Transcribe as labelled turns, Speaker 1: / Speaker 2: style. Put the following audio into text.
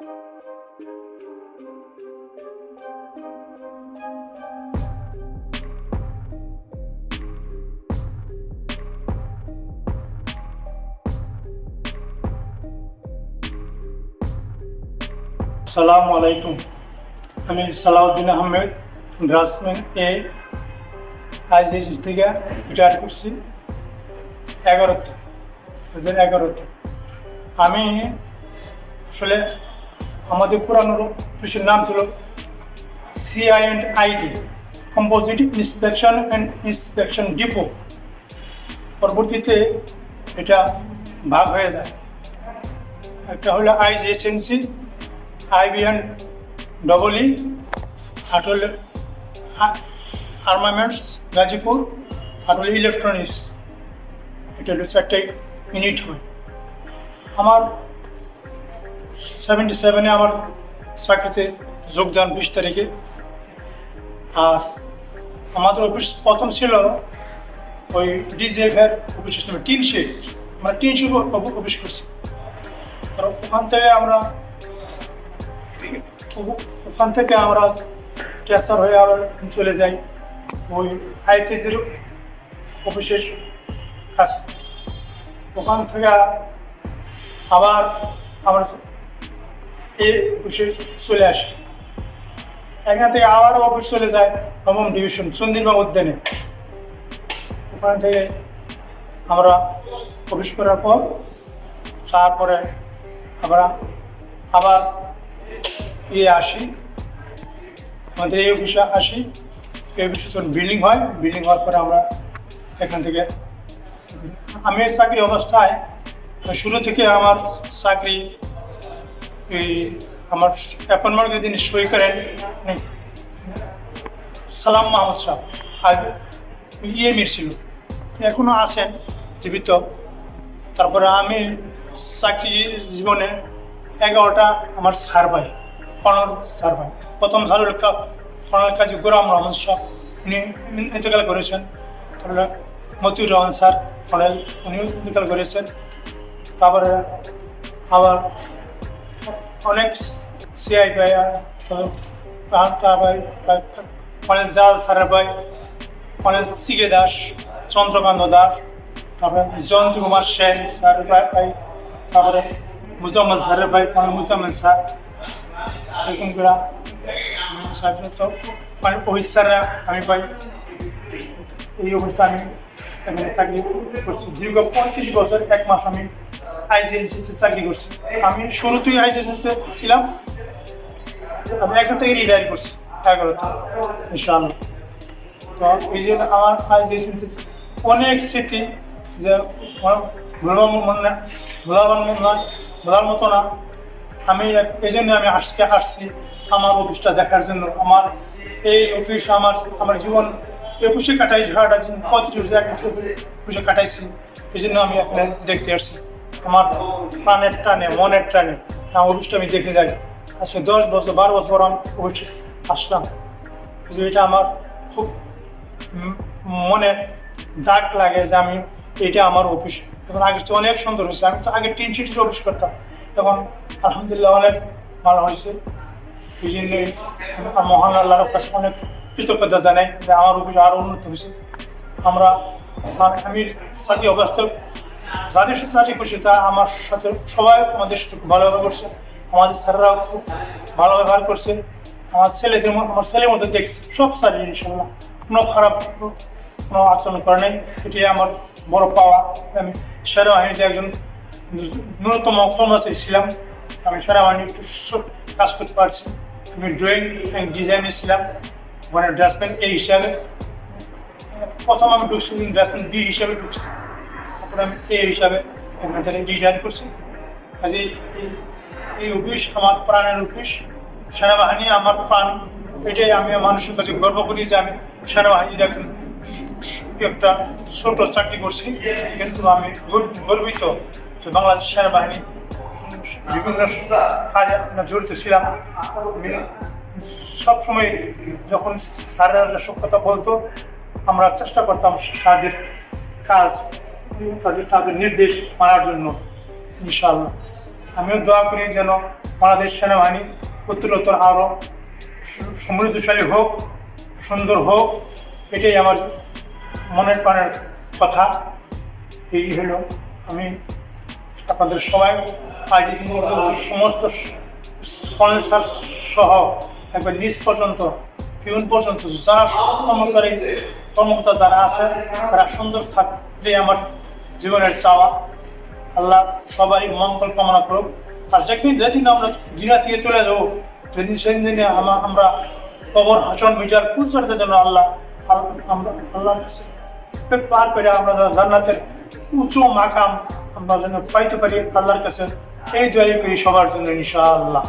Speaker 1: আসসালামু আলাইকুম। আমি সালাউদ্দিন আহমেদ, ড্রাফটসম্যান এ আইসিএস থেকে রিটায়ার করছি 2011-তে। আমি আসলে আমাদের পুরানো অফিসের নাম ছিল CI&ID, কম্পোজিট ইন্সপেকশন ডিপো। পরবর্তীতে এটা ভাগ হয়ে যায়। একটা হলো IGSNC, IBN-EE, আর হলো আর্মামেন্টস গাজীপুর, আর হলো ইলেকট্রনিক্স। এটা হলো 4টে ইউনিট হয়। আমার 77-এ আমার চাকরিতে যোগদান 20 তারিখে। আর আমাদের অফিস প্রথম ছিল ওই DGF-এর অফিস ছিল টিন শেড। আমরা টিন শেড অফিস করছি। তো ওখান থেকে আমরা ট্রান্সফার হয়ে আবার চলে যাই ওই আইসিসির অফিসের কাছে। ওখান থেকে আবার আমরা এই অফিসে চলে আসি। এখান থেকে আবার অফিস চলে যায় নবম ডিভিশন চন্দ্রিমা উদ্যানে। ওখান থেকে আমরা অফিস করার পর তারপরে আমরা আবার আসি, আমাদের এই অফিসে আসি। এই অফিসে যখন বিল্ডিং হয়, বিল্ডিং হওয়ার পরে আমরা এখান থেকে আমি চাকরি অবস্থায় শুরু থেকে আমার চাকরি আমার অ্যাপয়েন্টমেন্ট যিনি সই করেন সালাম মাহমুদ সাহেব, ইএমএ ছিল, এখনো আছেন জীবিত। তারপরে আমি চাকরি জীবনে 11টা আমার সার্ভাই, কর্নেল সার্ভাই। প্রথম ধারুল কর্নেল কাজী গোলাম রহমান সাহেব, উনি ইন্তেকাল করেছেন। তারপরে মতিউর রহমান স্যার কর্নেল, উনিও ইন্তেকাল করেছেন। তারপরে আবার অনেক সিআই ভাই, কর্নেল জাল স্যারের ভাই, কর্নেল সিকে দাস, চন্দ্রকান্ত দাস, তারপরে জয়ন্ত কুমার সেন স্যারের ভাই, তারপরে মুজাম্মেল স্যারের ভাই কর্নেল মুজাম্মেল স্যার, এরকম করে ওই স্যাররা আমি পাই। এই অবস্থা আমি এখানে চাকরি করছি দীর্ঘ 35 বছর 1 মাস আমি আইজিএনসিতে চাকরি করছি। আমি শুরুতেই আইজিএনসিতে ছিলাম, আমি এখান থেকে রিটায়ার করছি 11টা ইনশাআল্লাহ। তো এই জন্য আমার আইজিএনসিতে অনেক স্মৃতি যে ভোলার মতো না। আমি এই জন্য আমি আসছি আমার অফিসটা দেখার জন্য। আমার এই অফিস আমার জীবন অফিসে কাটাই, ঝাড়া 35 বছর অফিসে কাটাইছি। এই জন্য আমি এখানে দেখতে আসছি। আমার প্রাণের টানে, মনের টানে আমার অফিসটা আমি দেখে যাই। আজকে 10 বছর 12 বছর আমি অফিসে আসলাম। এটা আমার খুব মনে দাগ লাগে যে আমি এটা আমার অফিস। এখন আগের চেয়ে অনেক সুন্দর হয়েছে। আমি তো আগে টিন শিটের অফিস করতাম, এখন আলহামদুলিল্লাহ অনেক ভালো হয়েছে। এই জন্যই মহান আল্লাহর কাছে অনেক কৃতজ্ঞতা জানাই যে আমার অফিস আরও উন্নত হয়েছে। আমি চাকরি অবস্থায় যাদের সাথে চাকরি করছি তা আমার সাথে সবাই আমাদের সাথে খুব ভালো ব্যবহার করছে। আমাদের স্যাররাও খুব ভালো ব্যবহার করছে। আমার ছেলের মতো দেখছি সব স্যার ইনশাল্লাহ কোনো খারাপ কোনো আচরণ করে নাই। এটাই আমার বড় পাওয়া। আমি সেনাবাহিনীতে একজন ন্যূনতম কর্মচারী ছিলাম। আমি সেনাবাহিনী একটু কাজ করতে পারছি। আমি ড্রয়িং অ্যান্ড ডিজাইনে ছিলাম, মানে ড্রাফটসম্যান এ হিসাবে। প্রথম আমি ঢুকছি ড্রাফটসম্যান বি হিসাবে ঢুকছি, তারপরে আমি এ হিসাবে এখান থেকে রিটায়ার করছি। কাজে এই অফিস আমার প্রাণের অফিস। সেনাবাহিনী আমার প্রাণ। এটাই আমি মানুষের কাছে গর্ব করি যে আমি সেনাবাহিনীর একজন একটা ছোট চাকরি করছি, কিন্তু আমি গর্বিত যে বাংলাদেশ সেনাবাহিনী বিভিন্ন কাজে জড়িত ছিলাম। আমি সবসময় যখন স্যারেরা সব কথা বলতো আমরা চেষ্টা করতাম তাদের কাজ, তাদের নির্দেশ মানার জন্য ইনশাআল্লাহ। আমিও দোয়া করি যেন বাংলাদেশ সেনাবাহিনী উত্তরোত্তর আরও সমৃদ্ধশালী হোক, সুন্দর হোক। এটাই আমার মনের প্রাণের কথা। এই হলো, আমি আপনাদের সবাই আজ সমস্ত স্পন্সর সহ একবার নিচ পর্যন্ত পিউন পর্যন্ত যারা কর্মকর্তা যারা আছে তারা সুন্দর থাকলে আমার জীবনের চাওয়া। আল্লাহ সবারই মঙ্গল কামনা করুক। আর যেদিন আমরা দুনিয়া থেকে চলে যাবো, যেদিন সেদিনে আমরা কবর হাসন মিজার পৌঁছাতে যেন আমরা আল্লাহর কাছে পার করে আমরা জান্নাতের উঁচু মাকাম আমরা যেন পাইতে পারি আল্লাহর কাছে। এই দোয়াই করি সবার জন্য ইনশাআল্লাহ।